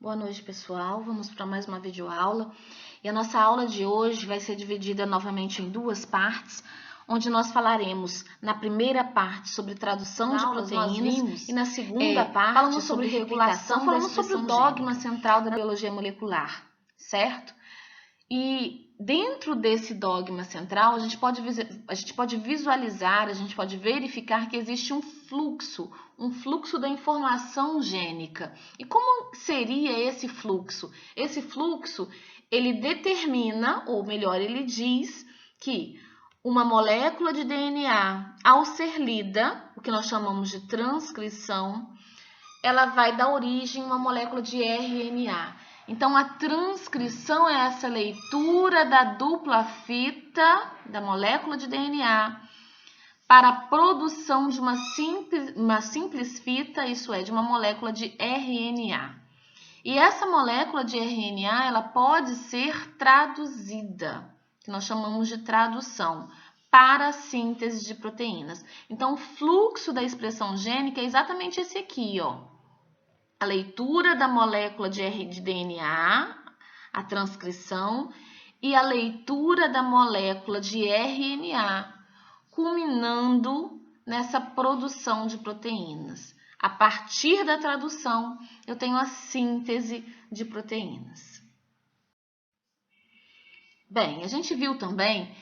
Boa noite, pessoal. Vamos para mais uma videoaula. E a nossa aula de hoje vai ser dividida novamente em duas partes, onde nós falaremos na primeira parte sobre tradução de proteínas e na segunda parte falamos sobre regulação, falamos sobre o dogma central da biologia molecular, certo? E dentro desse dogma central, a gente pode visualizar, a gente pode verificar que existe um fluxo da informação gênica. E como seria esse fluxo? Esse fluxo, ele determina, ou melhor, ele diz que uma molécula de DNA, ao ser lida, o que nós chamamos de transcrição, ela vai dar origem a uma molécula de RNA. Então, a transcrição é essa leitura da dupla fita da molécula de DNA para a produção de uma simples fita, isso é, de uma molécula de RNA. E essa molécula de RNA, ela pode ser traduzida, que nós chamamos de tradução, para a síntese de proteínas. Então, o fluxo da expressão gênica é exatamente esse aqui, ó. A leitura da molécula de DNA, a transcrição, e a leitura da molécula de RNA, culminando nessa produção de proteínas. A partir da tradução, eu tenho a síntese de proteínas. Bem, a gente viu também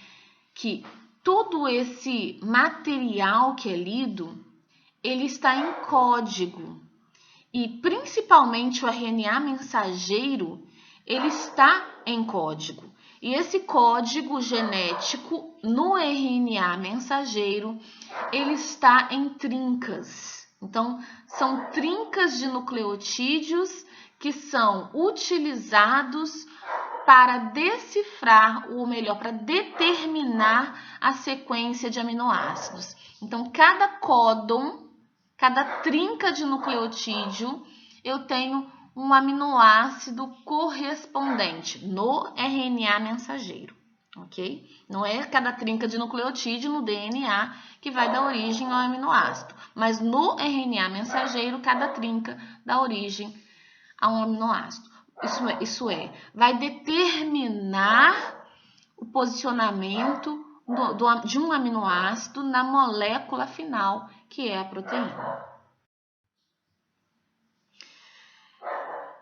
que todo esse material que é lido, ele está em código. E principalmente o RNA mensageiro, ele está em código. E esse código genético no RNA mensageiro, ele está em trincas. Então, são trincas de nucleotídeos que são utilizados para decifrar, ou melhor, para determinar a sequência de aminoácidos. Então, cada códon, cada trinca de nucleotídeo, eu tenho um aminoácido correspondente no RNA mensageiro, ok? Não é cada trinca de nucleotídeo no DNA que vai dar origem ao aminoácido, mas no RNA mensageiro, cada trinca dá origem a um aminoácido. Isso é, vai determinar o posicionamento de um aminoácido na molécula final, que é a proteína.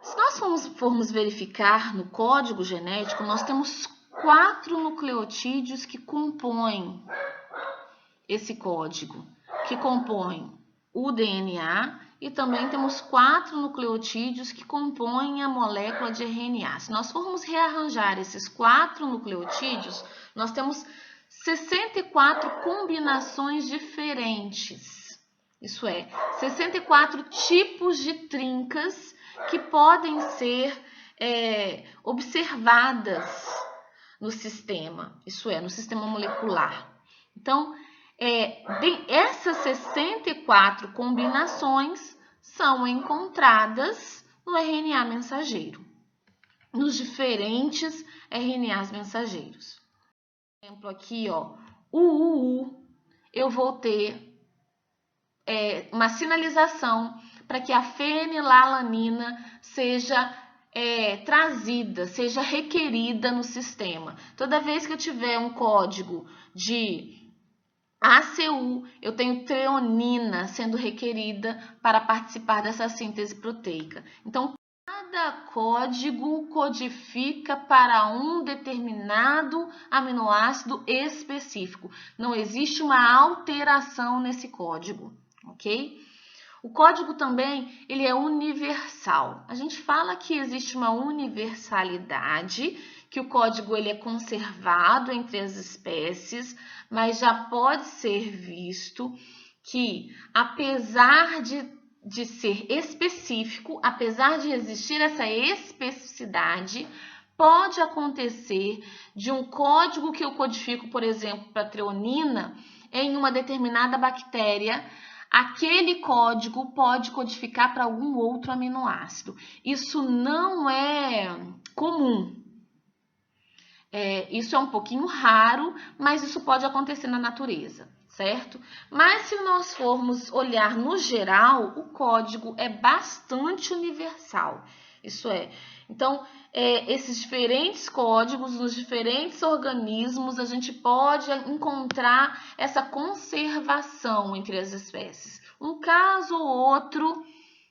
Se nós formos verificar no código genético, nós temos 4 nucleotídeos que compõem esse código, que compõem o DNA, e também temos 4 nucleotídeos que compõem a molécula de RNA. Se nós formos rearranjar esses 4 nucleotídeos, nós temos 64 combinações diferentes. Isso é, 64 tipos de trincas que podem ser observadas no sistema, isso é, no sistema molecular. Então, essas 64 combinações são encontradas no RNA mensageiro, nos diferentes RNAs mensageiros. Por exemplo, aqui, ó, o UU, eu vou ter uma sinalização para que a fenilalanina seja trazida, seja requerida no sistema. Toda vez que eu tiver um código de ACU, eu tenho treonina sendo requerida para participar dessa síntese proteica. Então, cada código codifica para um determinado aminoácido específico. Não existe uma alteração nesse código, ok? O código também, ele é universal. A gente fala que existe uma universalidade, que o código ele é conservado entre as espécies, mas já pode ser visto que, apesar de ser específico, apesar de existir essa especificidade, pode acontecer de um código que eu codifico, por exemplo, para treonina, em uma determinada bactéria, aquele código pode codificar para algum outro aminoácido. Isso não é comum. Isso é um pouquinho raro, mas isso pode acontecer na natureza, certo? Mas se nós formos olhar no geral, o código é bastante universal. Isso é. Então, esses diferentes códigos nos diferentes organismos, a gente pode encontrar essa conservação entre as espécies. Um caso ou outro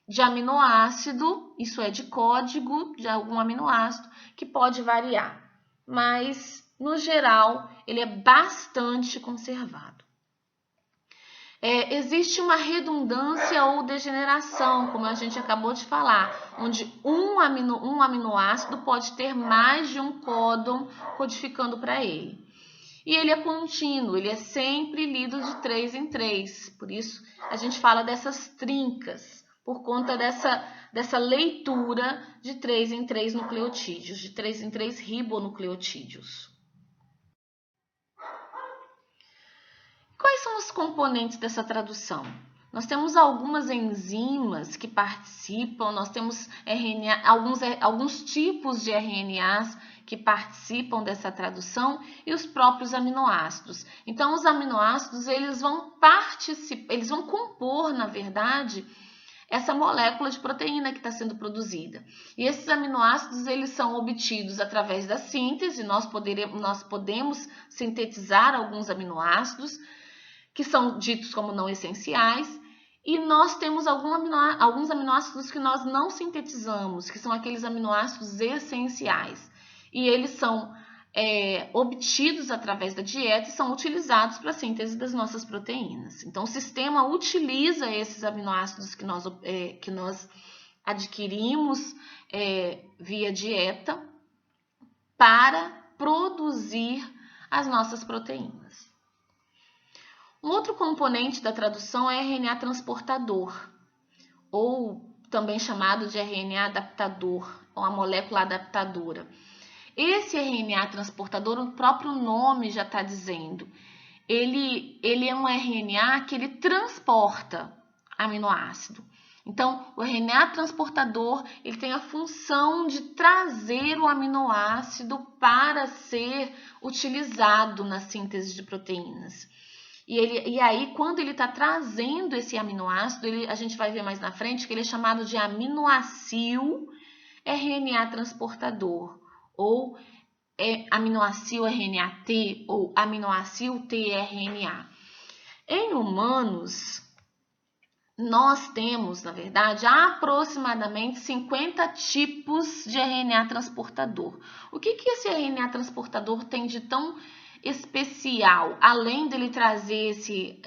de aminoácido, isso é, de código de algum aminoácido, que pode variar. Mas, no geral, ele é bastante conservado. Existe uma redundância ou degeneração, como a gente acabou de falar, onde um aminoácido pode ter mais de um códon codificando para ele. E ele é contínuo, ele é sempre lido de 3 em 3, por isso a gente fala dessas trincas, por conta dessa leitura de 3 em 3 nucleotídeos, de 3 em 3 ribonucleotídeos. Quais são os componentes dessa tradução? Nós temos algumas enzimas que participam, nós temos RNA, alguns tipos de RNAs que participam dessa tradução e os próprios aminoácidos. Então, os aminoácidos eles vão compor, na verdade, essa molécula de proteína que está sendo produzida. E esses aminoácidos eles são obtidos através da síntese, nós podemos sintetizar alguns aminoácidos, que são ditos como não essenciais, e nós temos alguns aminoácidos que nós não sintetizamos, que são aqueles aminoácidos essenciais. E eles são obtidos através da dieta e são utilizados para a síntese das nossas proteínas. Então, o sistema utiliza esses aminoácidos que nós adquirimos via dieta para produzir as nossas proteínas. Um outro componente da tradução é RNA transportador, ou também chamado de RNA adaptador, ou a molécula adaptadora. Esse RNA transportador, o próprio nome já está dizendo, ele é um RNA que ele transporta aminoácido. Então, o RNA transportador ele tem a função de trazer o aminoácido para ser utilizado na síntese de proteínas. E aí, quando ele está trazendo esse aminoácido, a gente vai ver mais na frente que ele é chamado de aminoácido RNA transportador, ou aminoácido RNA-T, ou aminoácido tRNA. Em humanos, nós temos, na verdade, aproximadamente 50 tipos de RNA transportador. O que esse RNA transportador tem de tão especial, além dele trazer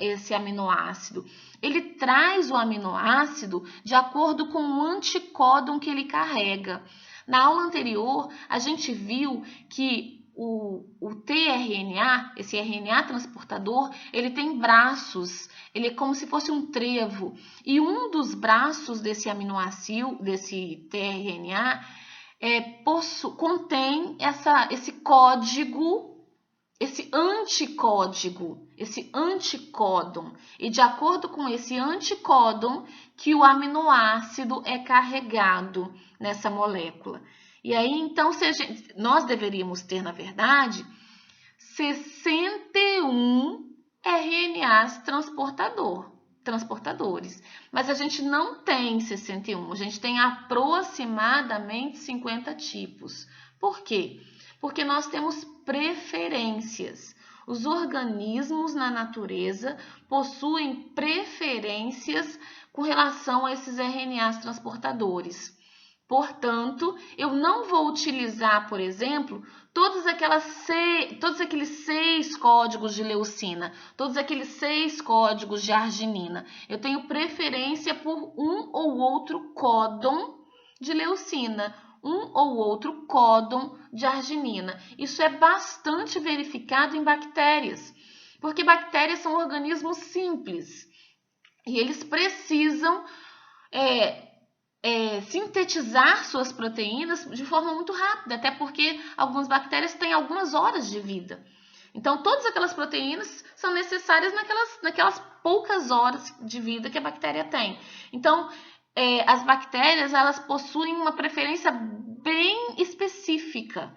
esse aminoácido? Ele traz o aminoácido de acordo com o anticódon que ele carrega. Na aula anterior, a gente viu que o tRNA, esse RNA transportador, ele tem braços, ele é como se fosse um trevo. E um dos braços desse aminoácido, desse tRNA, contém esse código, esse anticódigo, esse anticódon. E de acordo com esse anticódon que o aminoácido é carregado nessa molécula. E aí, então, nós deveríamos ter, na verdade, 61 RNAs transportadores. Mas a gente não tem 61, a gente tem aproximadamente 50 tipos. Por quê? Porque nós temos preferências. Os organismos na natureza possuem preferências com relação a esses RNAs transportadores. Portanto, eu não vou utilizar, por exemplo, todos aqueles 6 códigos de leucina, todos aqueles 6 códigos de arginina. Eu tenho preferência por um ou outro códon de leucina, um ou outro códon de arginina. Isso é bastante verificado em bactérias, porque bactérias são organismos simples e eles precisam sintetizar suas proteínas de forma muito rápida, até porque algumas bactérias têm algumas horas de vida. Então, todas aquelas proteínas são necessárias naquelas poucas horas de vida que a bactéria tem. Então, as bactérias elas possuem uma preferência bem específica.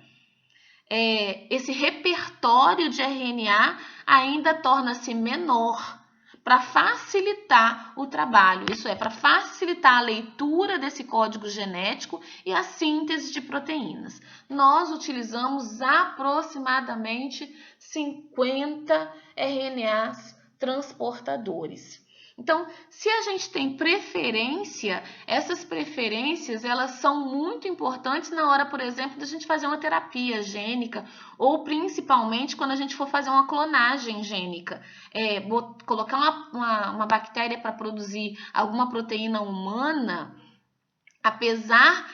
Esse repertório de RNA ainda torna-se menor, para facilitar o trabalho, isso é, para facilitar a leitura desse código genético e a síntese de proteínas. Nós utilizamos aproximadamente 50 RNAs transportadores. Então, se a gente tem preferência, essas preferências elas são muito importantes na hora, por exemplo, da gente fazer uma terapia gênica ou principalmente quando a gente for fazer uma clonagem gênica. Colocar uma bactéria para produzir alguma proteína humana, apesar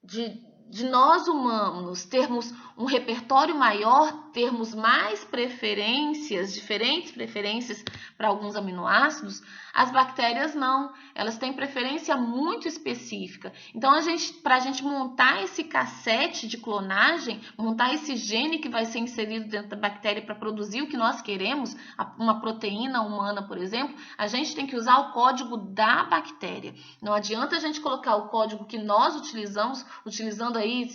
de nós humanos termos um repertório maior, termos mais preferências, diferentes preferências para alguns aminoácidos, as bactérias não, elas têm preferência muito específica. Então, para a gente montar esse cassete de clonagem, montar esse gene que vai ser inserido dentro da bactéria para produzir o que nós queremos, uma proteína humana, por exemplo, a gente tem que usar o código da bactéria. Não adianta a gente colocar o código que nós utilizamos, utilizando aí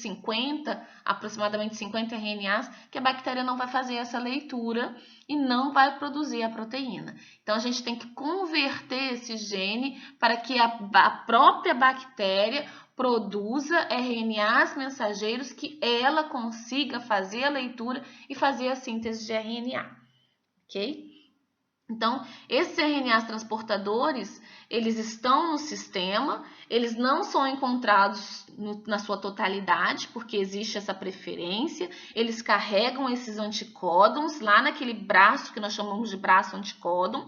aproximadamente 50 RNAs, que a bactéria não vai fazer essa leitura e não vai produzir a proteína. Então, a gente tem que converter esse gene para que a própria bactéria produza RNAs mensageiros que ela consiga fazer a leitura e fazer a síntese de RNA, ok? Então, esses RNAs transportadores, eles estão no sistema, eles não são encontrados na sua totalidade, porque existe essa preferência, eles carregam esses anticódons lá naquele braço que nós chamamos de braço anticódon,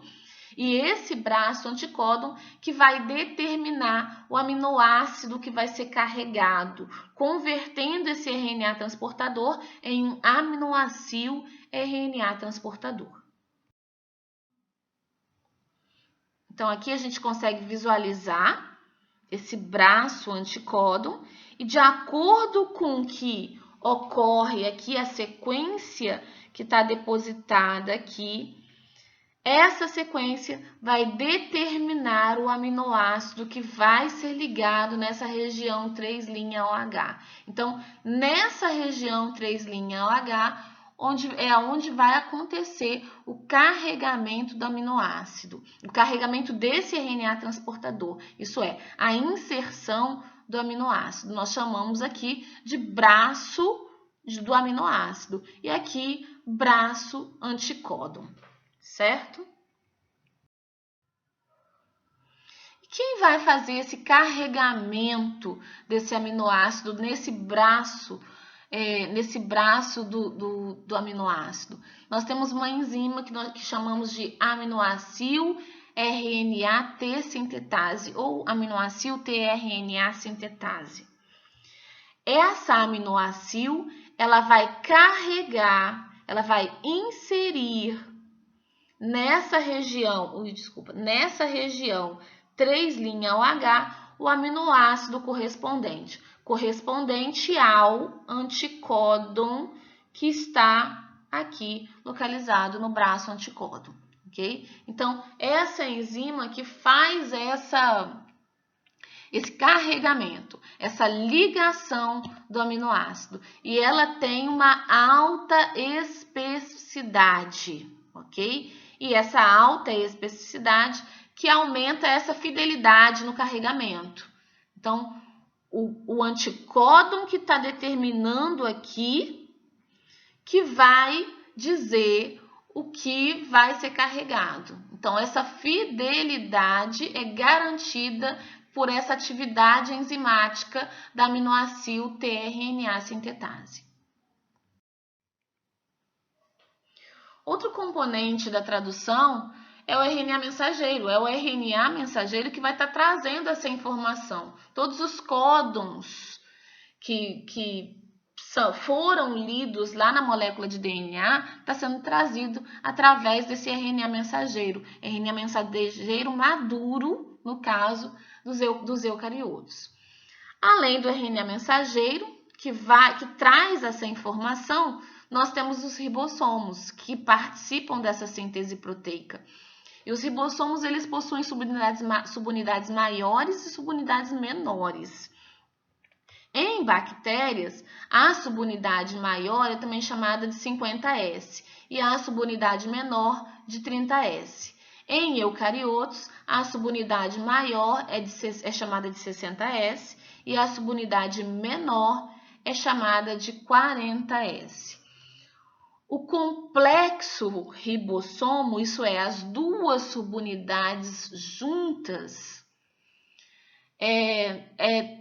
e esse braço anticódon que vai determinar o aminoácido que vai ser carregado, convertendo esse RNA transportador em um aminoácido RNA transportador. Então, aqui a gente consegue visualizar esse braço anticódon e de acordo com que ocorre aqui a sequência que está depositada aqui, essa sequência vai determinar o aminoácido que vai ser ligado nessa região 3' OH. Então, nessa região 3' OH, onde vai acontecer o carregamento do aminoácido, o carregamento desse RNA transportador, isso é, a inserção do aminoácido. Nós chamamos aqui de braço do aminoácido e aqui braço anticódon, certo? E quem vai fazer esse carregamento desse aminoácido nesse braço do aminoácido? Nós temos uma enzima que chamamos de aminoácido RNA T sintetase ou aminoácido tRNA sintetase. Essa aminoácido, ela vai carregar, ela vai inserir nessa região 3' OH o aminoácido correspondente ao anticódon que está aqui localizado no braço anticódon, ok? Então, essa enzima que faz esse carregamento, essa ligação do aminoácido, e ela tem uma alta especificidade, ok? E essa alta especificidade que aumenta essa fidelidade no carregamento. Então, o anticódon que está determinando aqui, que vai dizer o que vai ser carregado. Então, essa fidelidade é garantida por essa atividade enzimática da aminoácido tRNA sintetase. Outro componente da tradução é o RNA mensageiro. É o RNA mensageiro que vai estar trazendo essa informação. Todos os códons que foram lidos lá na molécula de DNA está sendo trazido através desse RNA mensageiro maduro, no caso dos eucariotos. Além do RNA mensageiro, que traz essa informação, nós temos os ribossomos, que participam dessa síntese proteica. E os ribossomos, eles possuem subunidades maiores e subunidades menores. Em bactérias, a subunidade maior é também chamada de 50S e a subunidade menor de 30S. Em eucariotos, a subunidade maior é chamada de 60S e a subunidade menor é chamada de 40S. O complexo ribossomo, isso é, as duas subunidades juntas,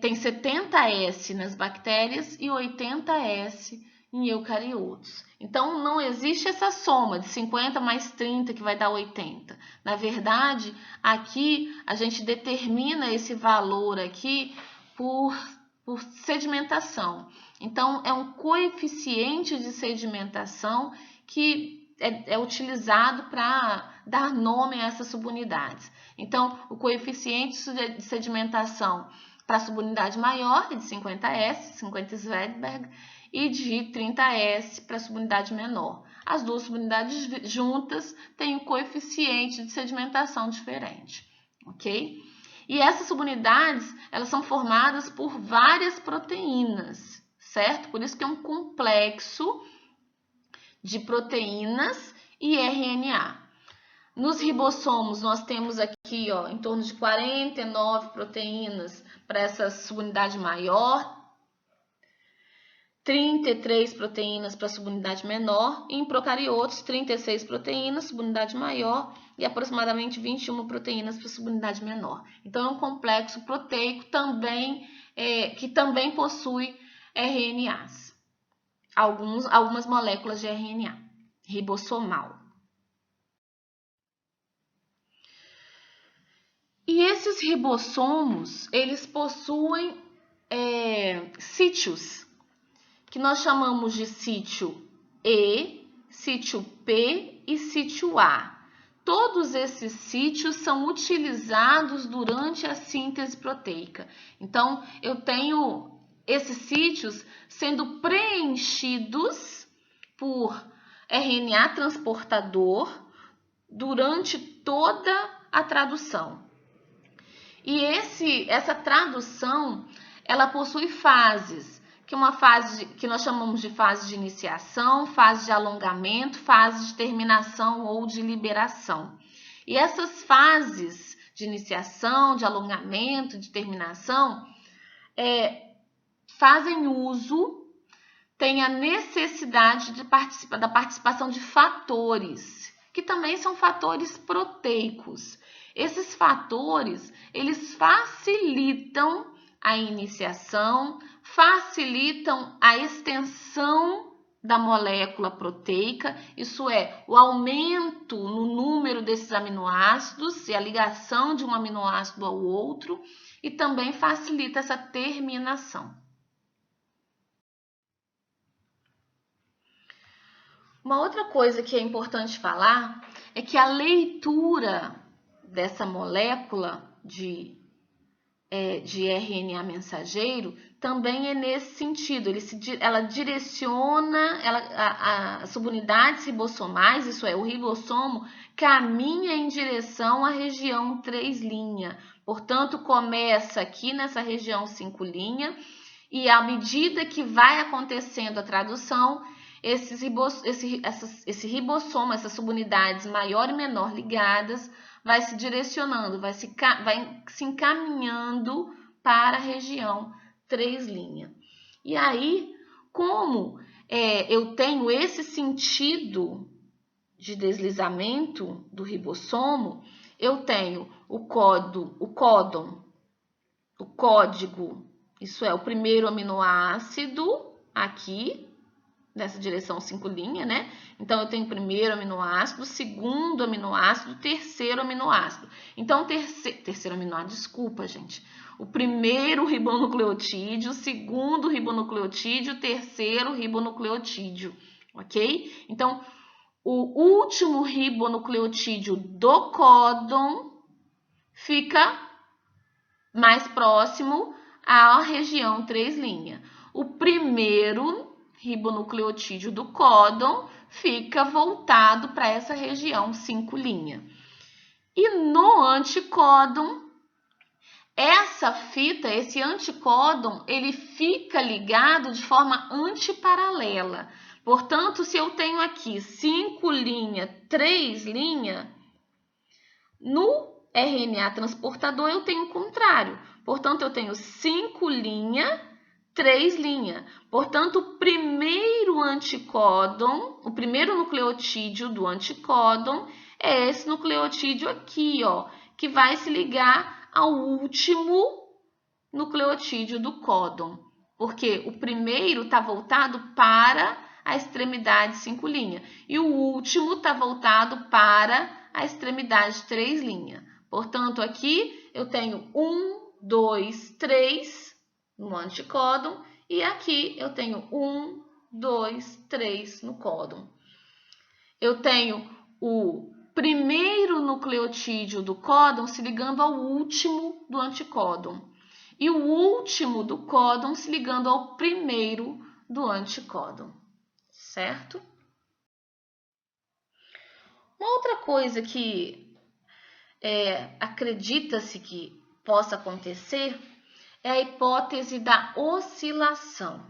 tem 70S nas bactérias e 80S em eucariotos. Então, não existe essa soma de 50 mais 30 que vai dar 80. Na verdade, aqui a gente determina esse valor aqui por sedimentação. Então, é um coeficiente de sedimentação que é utilizado para dar nome a essas subunidades. Então, o coeficiente de sedimentação para a subunidade maior é de 50S, 50 Svedberg, e de 30S para a subunidade menor. As duas subunidades juntas têm um coeficiente de sedimentação diferente, ok? E essas subunidades, elas são formadas por várias proteínas, certo? Por isso que é um complexo de proteínas e RNA. Nos ribossomos, nós temos aqui, ó, em torno de 49 proteínas para essa subunidade maior, 33 proteínas para a subunidade menor, e em procariotos, 36 proteínas, subunidade maior, e aproximadamente 21 proteínas para a subunidade menor. Então, é um complexo proteico também, que também possui RNAs, algumas moléculas de RNA ribossomal. E esses ribossomos, eles possuem sítios, que nós chamamos de sítio E, sítio P e sítio A. Todos esses sítios são utilizados durante a síntese proteica. Então, eu tenho esses sítios sendo preenchidos por RNA transportador durante toda a tradução. E essa tradução, ela possui fases, que é uma fase que nós chamamos de fase de iniciação, fase de alongamento, fase de terminação ou de liberação. E essas fases de iniciação, de alongamento, de terminação, fazem uso, têm a necessidade da participação de fatores, que também são fatores proteicos. Esses fatores, eles facilitam a iniciação, facilitam a extensão da molécula proteica, isso é, o aumento no número desses aminoácidos e a ligação de um aminoácido ao outro, e também facilita essa terminação. Uma outra coisa que é importante falar é que a leitura dessa molécula de RNA também é nesse sentido. Ela direciona as subunidades ribossomais, isso é, o ribossomo caminha em direção à região 3', portanto, começa aqui nessa região 5', e à medida que vai acontecendo a tradução, esse ribossomo, essas subunidades maior e menor ligadas, vai se direcionando, vai se encaminhando para a região 3'. E aí, como eu tenho esse sentido de deslizamento do ribossomo, eu tenho o códon, o código, isso é, o primeiro aminoácido aqui, nessa direção 5', né? Então, eu tenho o primeiro aminoácido, o segundo aminoácido, o terceiro aminoácido. Então, terceiro aminoácido, desculpa, gente. O primeiro ribonucleotídeo, o segundo ribonucleotídeo, o terceiro ribonucleotídeo, ok? Então, o último ribonucleotídeo do códon fica mais próximo à região 3'. O primeiro ribonucleotídeo do códon fica voltado para essa região 5'. E no anticódon, esse anticódon, ele fica ligado de forma antiparalela. Portanto, se eu tenho aqui 5 linhas, 3 linhas, no RNA transportador eu tenho o contrário. Portanto, eu tenho 5 linhas, 3 linhas. Portanto, o primeiro anticódon, o primeiro nucleotídeo do anticódon é esse nucleotídeo aqui, ó, que vai se ligar ao último nucleotídeo do códon. Porque o primeiro está voltado para a extremidade 5 linhas e o último está voltado para a extremidade 3 linhas. Portanto, aqui eu tenho 1, 2, 3 no anticódon e aqui eu tenho 1, 2, 3 no códon. Eu tenho o primeiro nucleotídeo do códon se ligando ao último do anticódon e o último do códon se ligando ao primeiro do anticódon, certo? Uma outra coisa que acredita-se que possa acontecer é a hipótese da oscilação.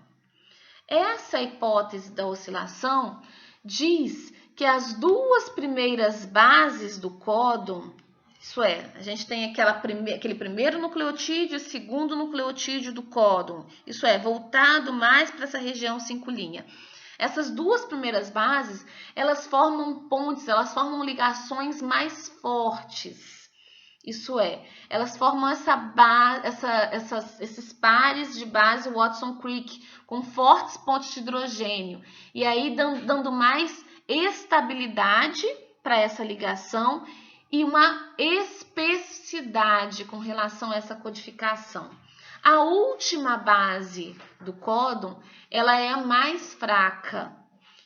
Essa hipótese da oscilação diz que as duas primeiras bases do códon, isso é, a gente tem aquele primeiro nucleotídeo e segundo nucleotídeo do códon, isso é, voltado mais para essa região 5 linha. Essas duas primeiras bases, elas formam pontes, elas formam ligações mais fortes. Isso é, elas formam esses pares de base Watson-Crick com fortes pontes de hidrogênio. E aí dando mais estabilidade para essa ligação e uma especificidade com relação a essa codificação. A última base do códon, ela é a mais fraca.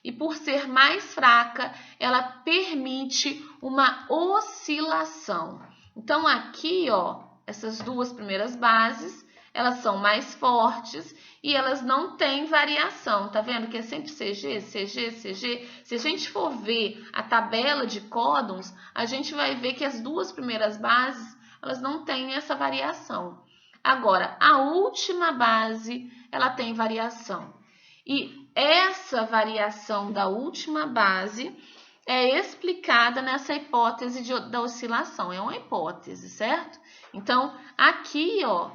E por ser mais fraca, ela permite uma oscilação. Então, aqui, ó, essas duas primeiras bases, elas são mais fortes e elas não têm variação. Tá vendo que é sempre CG, CG, CG? Se a gente for ver a tabela de códons, a gente vai ver que as duas primeiras bases, elas não têm essa variação. Agora, a última base, ela tem variação. E essa variação da última base é explicada nessa hipótese da oscilação. É uma hipótese, certo? Então, aqui, ó,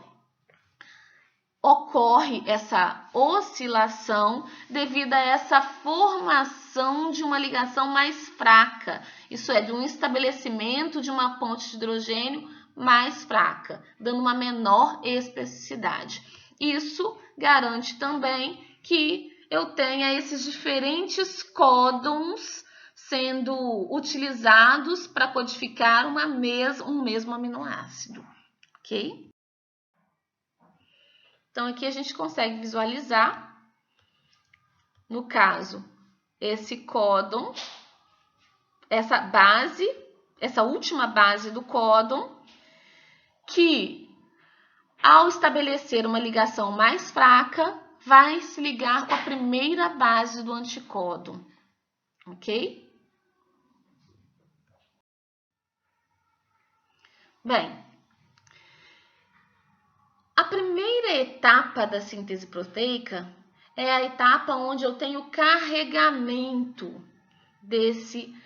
ocorre essa oscilação devido a essa formação de uma ligação mais fraca. Isso é, de um estabelecimento de uma ponte de hidrogênio mais fraca, dando uma menor especificidade. Isso garante também que eu tenha esses diferentes códons sendo utilizados para codificar um mesmo aminoácido, ok? Então, aqui a gente consegue visualizar, no caso, esse códon, essa última base do códon, que, ao estabelecer uma ligação mais fraca, vai se ligar com a primeira base do anticódon, ok? Bem, a primeira etapa da síntese proteica é a etapa onde eu tenho carregamento desse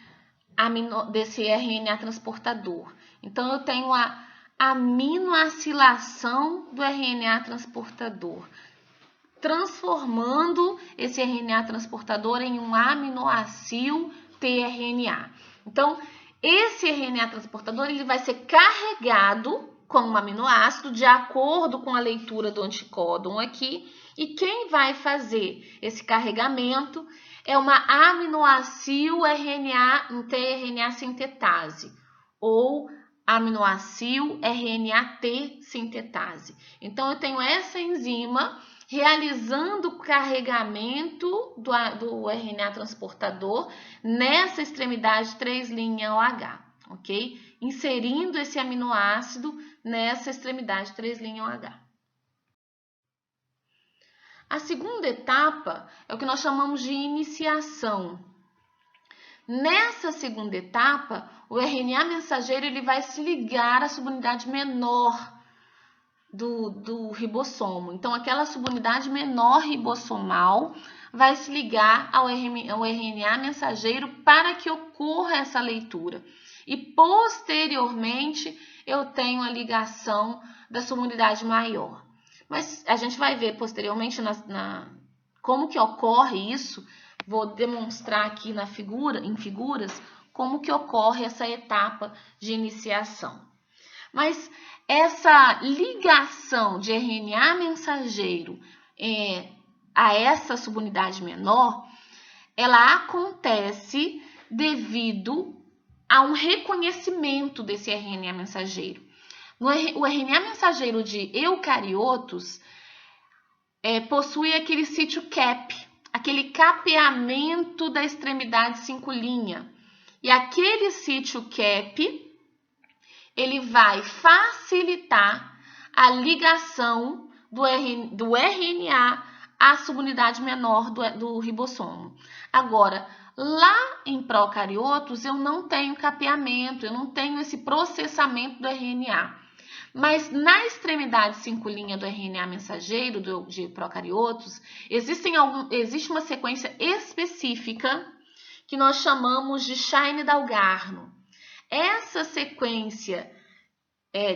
RNA transportador. Então, eu tenho a aminoacilação do RNA transportador, transformando esse RNA transportador em um aminoacil tRNA. Então, esse RNA transportador ele vai ser carregado como um aminoácido de acordo com a leitura do anticódon aqui. E quem vai fazer esse carregamento é uma aminoacil tRNA sintetase ou aminoacil RNA-T sintetase. Então, eu tenho essa enzima realizando o carregamento do RNA transportador nessa extremidade 3' OH, ok? Inserindo esse aminoácido nessa extremidade 3' OH. A segunda etapa é o que nós chamamos de iniciação. Nessa segunda etapa, o RNA mensageiro ele vai se ligar à subunidade menor do ribossomo. Então, aquela subunidade menor ribossomal vai se ligar ao RNA mensageiro para que ocorra essa leitura. E posteriormente eu tenho a ligação da sua unidade maior. Mas a gente vai ver posteriormente como que ocorre isso. Vou demonstrar aqui em figuras como que ocorre essa etapa de iniciação. Mas essa ligação de RNA mensageiro a essa subunidade menor, ela acontece devido a um reconhecimento desse RNA mensageiro. O RNA mensageiro de eucariotos possui aquele sítio cap, aquele capeamento da extremidade 5'. E aquele sítio cap, ele vai facilitar a ligação do RNA à subunidade menor do ribossomo. Agora, lá em procariotos, eu não tenho capeamento, eu não tenho esse processamento do RNA. Mas na extremidade 5' do RNA mensageiro de procariotos, existe uma sequência específica que nós chamamos de Shine-Dalgarno. Essa sequência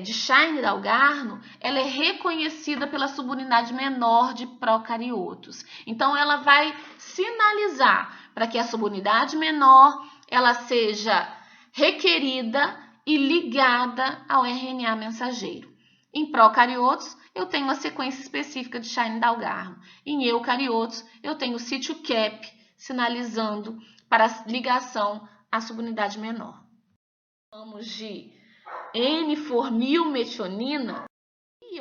de Shine-Dalgarno, ela é reconhecida pela subunidade menor de procariotos. Então, ela vai sinalizar para que a subunidade menor ela seja requerida e ligada ao RNA mensageiro. Em procariotos, eu tenho uma sequência específica de Shine-Dalgarno. Em eucariotos, eu tenho o sítio cap sinalizando para a ligação à subunidade menor. Vamos de N-formilmetionina e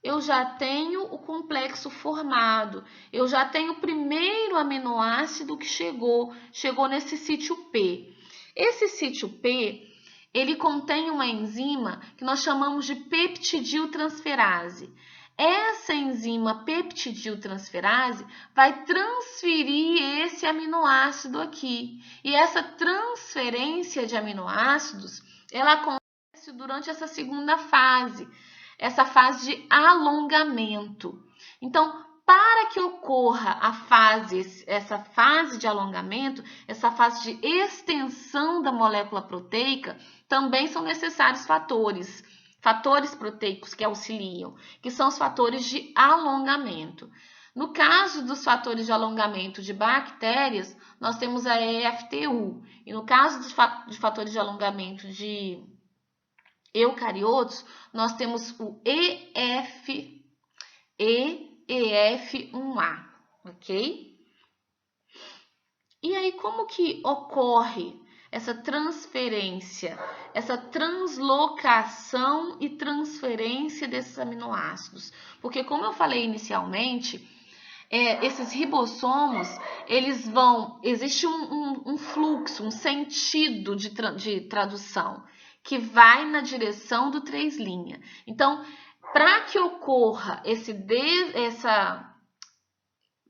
eu já tenho o complexo formado, eu já tenho o primeiro aminoácido que chegou nesse sítio P. Esse sítio P, ele contém uma enzima que nós chamamos de peptidiltransferase. Essa enzima peptidiltransferase vai transferir esse aminoácido aqui. E essa transferência de aminoácidos, ela acontece durante essa segunda fase, essa fase de alongamento. Então, para que ocorra essa fase de alongamento, essa fase de extensão da molécula proteica, também são necessários fatores proteicos que auxiliam, que são os fatores de alongamento. No caso dos fatores de alongamento de bactérias, nós temos a EFTU. E no caso de fatores de alongamento de eucariotos, nós temos o EF1A, ok? E aí, como que ocorre essa transferência, essa translocação e transferência desses aminoácidos? Porque, como eu falei inicialmente, esses ribossomos, existe um fluxo, um sentido de tradução que vai na direção do 3'. Então, para que ocorra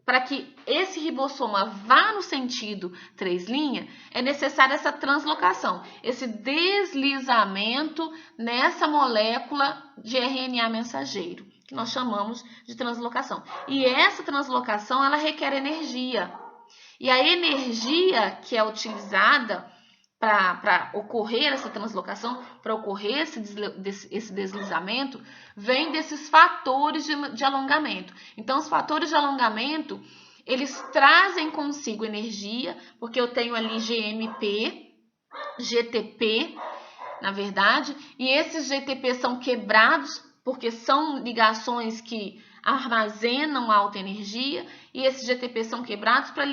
para que esse ribossoma vá no sentido 3', é necessária essa translocação, esse deslizamento nessa molécula de RNA mensageiro, que nós chamamos de translocação. E essa translocação, ela requer energia. E a energia que é utilizada para ocorrer essa translocação, para ocorrer esse deslizamento, vem desses fatores de alongamento. Então, os fatores de alongamento, eles trazem consigo energia, porque eu tenho ali GMP, GTP, na verdade, e esses GTP são quebrados, porque são ligações que armazenam alta energia, e esses GTP são quebrados para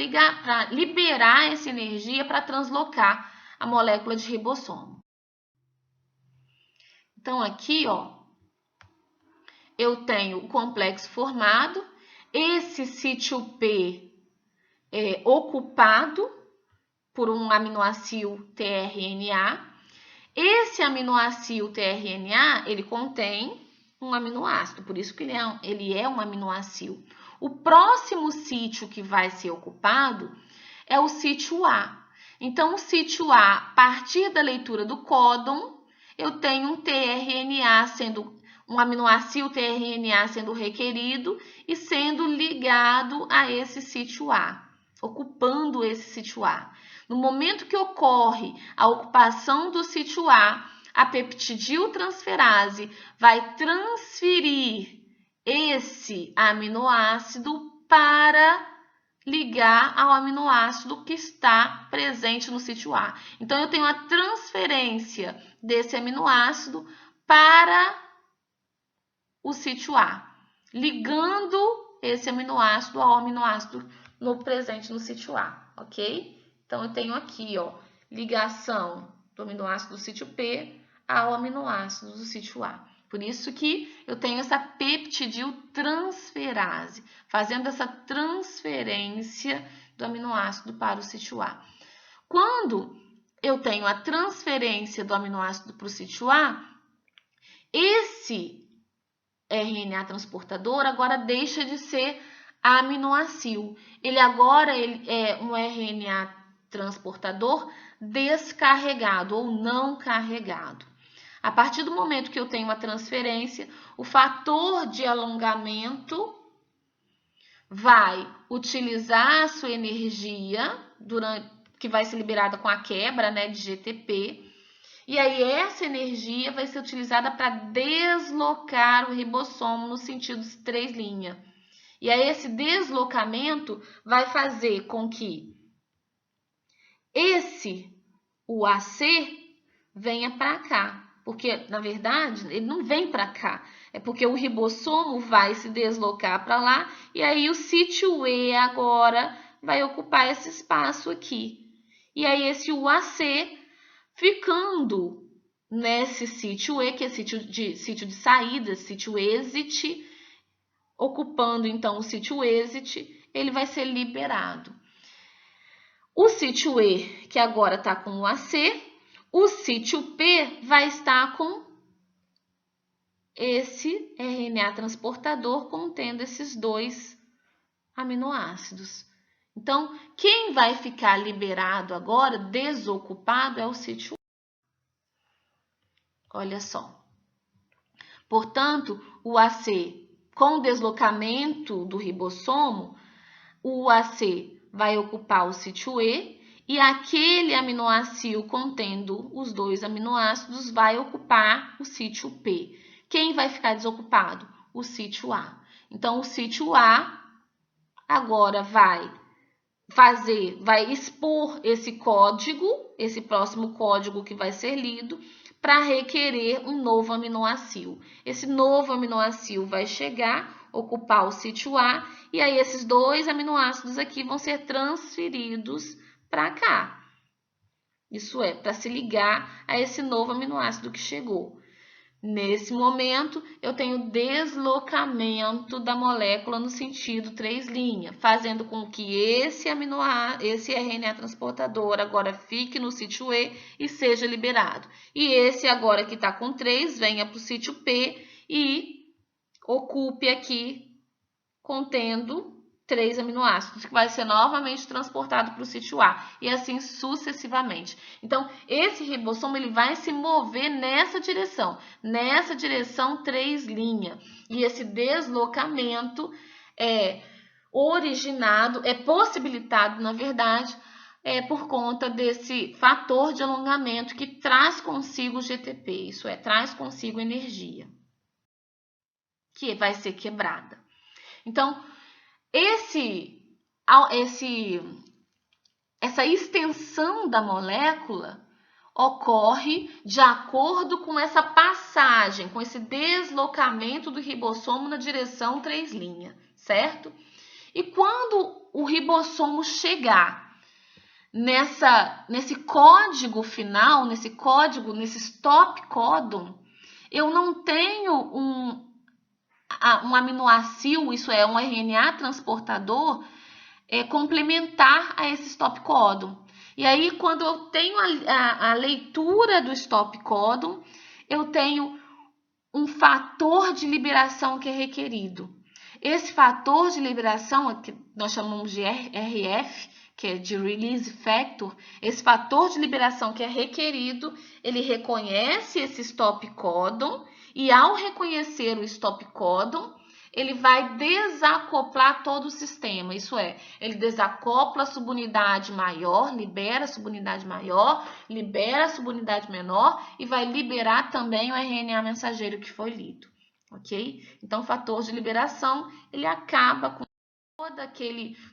liberar essa energia para translocar a molécula de ribossomo. Então, aqui, eu tenho o complexo formado, esse sítio P é ocupado por um aminoácido tRNA. Esse aminoácido tRNA, ele contém um aminoácido, por isso que ele é um aminoácido. O próximo sítio que vai ser ocupado é o sítio A. Então, o sítio A, a partir da leitura do códon, eu tenho um tRNA sendo um aminoácido tRNA sendo requerido e sendo ligado a esse sítio A, ocupando esse sítio A. No momento que ocorre a ocupação do sítio a peptidiltransferase vai transferir esse aminoácido para ligar ao aminoácido que está presente no sítio A. Então, eu tenho a transferência desse aminoácido para o sítio A, ligando esse aminoácido ao aminoácido presente no sítio A, ok? Então, eu tenho aqui, ó, ligação do aminoácido do sítio P ao aminoácido do sítio A. Por isso que eu tenho essa peptidiltransferase, fazendo essa transferência do aminoácido para o sítio A. Quando eu tenho a transferência do aminoácido para o sítio A, esse RNA transportador agora deixa de ser aminoácido. Ele agora é um RNA transportador descarregado ou não carregado. A partir do momento que eu tenho uma transferência, o fator de alongamento vai utilizar a sua energia, que vai ser liberada com a quebra, né, de GTP, e aí essa energia vai ser utilizada para deslocar o ribossomo no sentido 3'. E aí esse deslocamento vai fazer com que o AC venha para cá. Porque, na verdade, ele não vem para cá. É porque o ribossomo vai se deslocar para lá e aí o sítio E agora vai ocupar esse espaço aqui. E aí esse UAC ficando nesse sítio E, que é sítio de saída, sítio exit, ocupando então o sítio exit, ele vai ser liberado. O sítio E, que agora está com o AC, o sítio P vai estar com esse RNA transportador contendo esses dois aminoácidos. Então, quem vai ficar liberado agora, desocupado, é o sítio A. Olha só. Portanto, o AC, com o deslocamento do ribossomo, o AC vai ocupar o sítio E, e aquele aminoácido contendo os dois aminoácidos vai ocupar o sítio P. Quem vai ficar desocupado? O sítio A. Então, o sítio A agora vai expor esse código, esse próximo código que vai ser lido, para requerer um novo aminoácido. Esse novo aminoácido vai chegar, ocupar o sítio A, e aí esses dois aminoácidos aqui vão ser transferidos para cá. Isso é, para se ligar a esse novo aminoácido que chegou. Nesse momento, eu tenho deslocamento da molécula no sentido 3', fazendo com que esse RNA transportador agora fique no sítio E e seja liberado. E esse agora que está com 3 venha para o sítio P e ocupe aqui contendo 3 aminoácidos, que vai ser novamente transportado para o sítio A, e assim sucessivamente. Então, esse ribossomo ele vai se mover nessa direção 3'. E esse deslocamento é possibilitado, na verdade, por conta desse fator de alongamento que traz consigo o GTP, isso é, traz consigo energia, que vai ser quebrada. Então, essa extensão da molécula ocorre de acordo com essa passagem, com esse deslocamento do ribossomo na direção 3', certo? E quando o ribossomo chegar nesse código final, nesse stop codon, eu não tenho um aminoácido, isso é, um RNA transportador complementar a esse stop codon. E aí, quando eu tenho a leitura do stop codon, eu tenho um fator de liberação que é requerido. Esse fator de liberação, que nós chamamos de RF, que é de Release Factor, esse fator de liberação que é requerido, ele reconhece esse stop codon E ao reconhecer o stop códon, ele vai desacoplar todo o sistema, isso é, ele desacopla a subunidade maior, libera a subunidade maior, libera a subunidade menor e vai liberar também o RNA mensageiro que foi lido, ok? Então, o fator de liberação, ele acaba com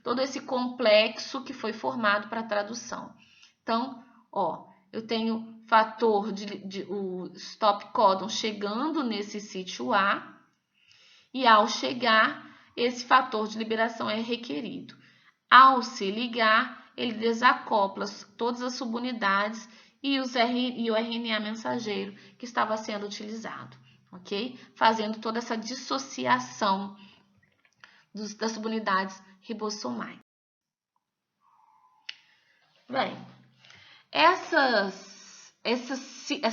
todo esse complexo que foi formado para a tradução. Então, ó, eu tenho fator o stop códon chegando nesse sítio A, e ao chegar, esse fator de liberação é requerido. Ao se ligar, ele desacopla todas as subunidades e o RNA mensageiro que estava sendo utilizado, ok? Fazendo toda essa dissociação das subunidades ribossomais. Bem, essa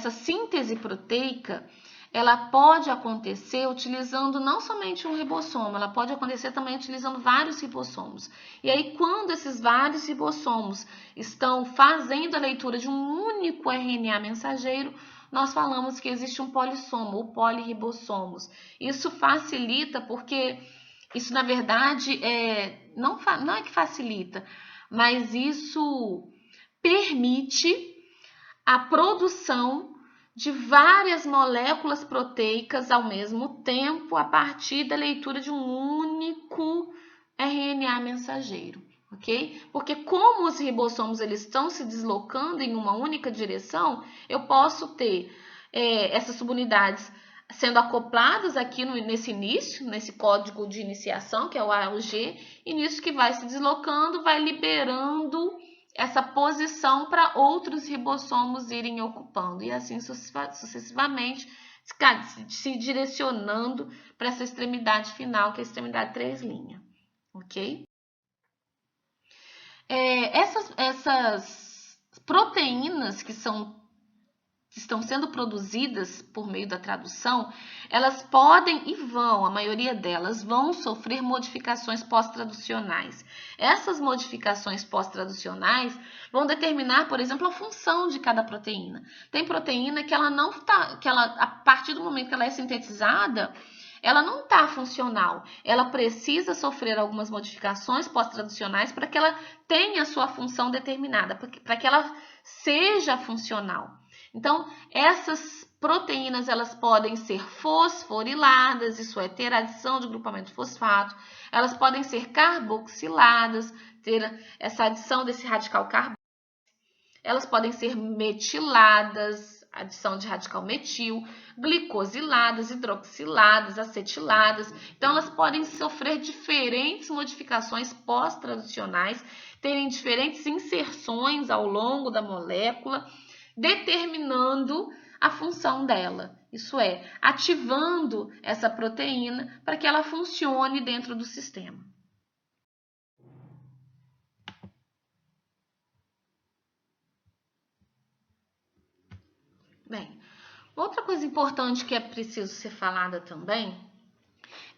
síntese proteica, ela pode acontecer utilizando não somente um ribossomo, ela pode acontecer também utilizando vários ribossomos. E aí, quando esses vários ribossomos estão fazendo a leitura de um único RNA mensageiro, nós falamos que existe um polissomo, ou polirribossomos. Isso facilita porque isso, na verdade, não é que facilita, mas isso permite a produção de várias moléculas proteicas ao mesmo tempo a partir da leitura de um único RNA mensageiro, ok? Porque como os ribossomos eles estão se deslocando em uma única direção, eu posso ter essas subunidades sendo acopladas aqui nesse início, nesse código de iniciação, que é o A ao G, e nisso que vai se deslocando, vai liberando essa posição para outros ribossomos irem ocupando, e assim sucessivamente se direcionando para essa extremidade final, que é a extremidade 3', ok? Essas proteínas que estão sendo produzidas por meio da tradução, elas podem e vão, a maioria delas, vão sofrer modificações pós-traducionais. Essas modificações pós-traducionais vão determinar, por exemplo, a função de cada proteína. Tem proteína que a partir do momento que ela é sintetizada, ela não está funcional. Ela precisa sofrer algumas modificações pós-traducionais para que ela tenha a sua função determinada, para que ela seja funcional. Então, essas proteínas elas podem ser fosforiladas, isso é, ter adição de grupamento fosfato. Elas podem ser carboxiladas, ter essa adição desse radical carboxo. Elas podem ser metiladas, adição de radical metil, glicosiladas, hidroxiladas, acetiladas. Então, elas podem sofrer diferentes modificações pós-traducionais, terem diferentes inserções ao longo da molécula, determinando a função dela, isso é, ativando essa proteína para que ela funcione dentro do sistema. Bem, outra coisa importante que é preciso ser falada também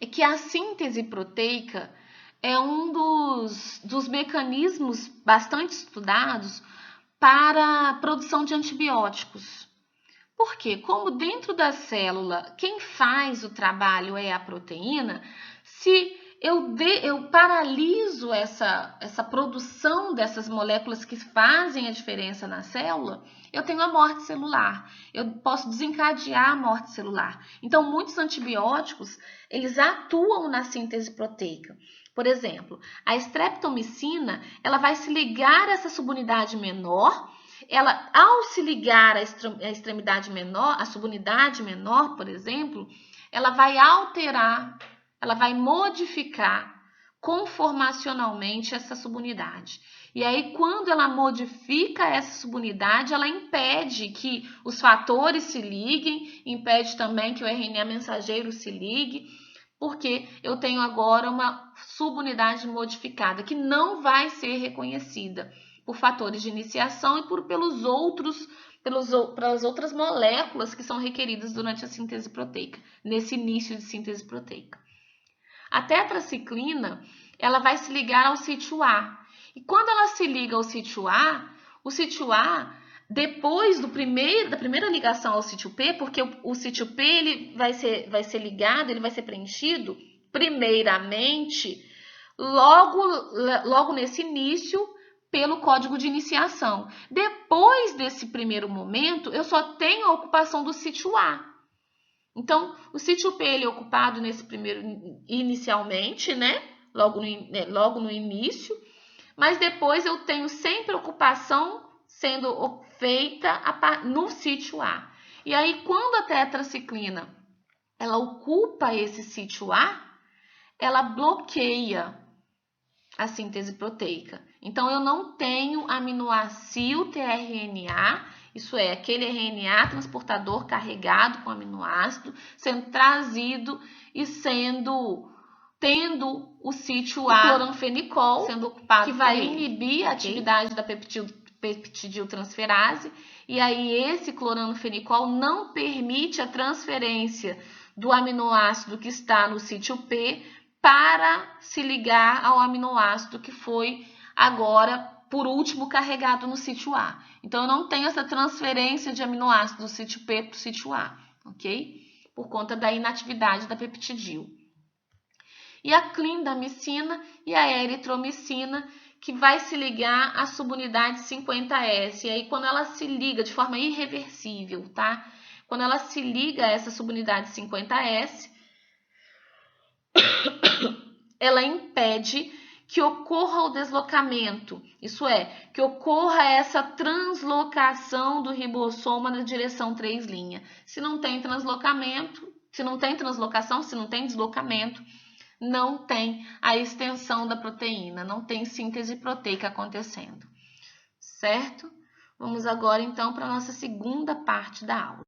é que a síntese proteica é um dos mecanismos bastante estudados para a produção de antibióticos. Por quê? Como dentro da célula quem faz o trabalho é a proteína, se eu paraliso essa produção dessas moléculas que fazem a diferença na célula, eu tenho a morte celular, eu posso desencadear a morte celular. Então, muitos antibióticos, eles atuam na síntese proteica. Por exemplo, a streptomicina, ela vai se ligar a essa subunidade menor, ela, ao se ligar à extremidade menor, a subunidade menor, por exemplo, ela vai alterar, ela vai modificar conformacionalmente essa subunidade. E aí, quando ela modifica essa subunidade, ela impede que os fatores se liguem, impede também que o RNA mensageiro se ligue, porque eu tenho agora uma subunidade modificada que não vai ser reconhecida por fatores de iniciação e pelas outras moléculas que são requeridas durante a síntese proteica, nesse início de síntese proteica. A tetraciclina, ela vai se ligar ao sítio A. E quando ela se liga ao sítio A, depois da primeira ligação ao sítio P, porque o sítio P ele vai ser ligado, ele vai ser preenchido primeiramente logo nesse início pelo código de iniciação. Depois desse primeiro momento, eu só tenho a ocupação do sítio A. Então, o sítio P ele é ocupado nesse primeiro inicialmente, né? Logo no início, mas depois eu tenho sempre ocupação sendo feita no sítio A. E aí, quando a tetraciclina ela ocupa esse sítio A, ela bloqueia a síntese proteica. Então, eu não tenho aminoácido tRNA, isso é, aquele RNA transportador carregado com aminoácido, sendo trazido e tendo o sítio A, o cloranfenicol, sendo ocupado, que vai inibir a atividade da peptidiltransferase, e aí esse cloranfenicol não permite a transferência do aminoácido que está no sítio P para se ligar ao aminoácido que foi agora, por último, carregado no sítio A. Então, eu não tenho essa transferência de aminoácido do sítio P para o sítio A, ok? Por conta da inatividade da peptidil. E a clindamicina e a eritromicina, que vai se ligar à subunidade 50S. E aí, quando ela se liga de forma irreversível, tá? Quando ela se liga a essa subunidade 50S, ela impede que ocorra o deslocamento, isso é, que ocorra essa translocação do ribossoma na direção 3'. Se não tem deslocamento, se não tem deslocamento, não tem a extensão da proteína, não tem síntese proteica acontecendo, certo? Vamos agora, então, para a nossa segunda parte da aula.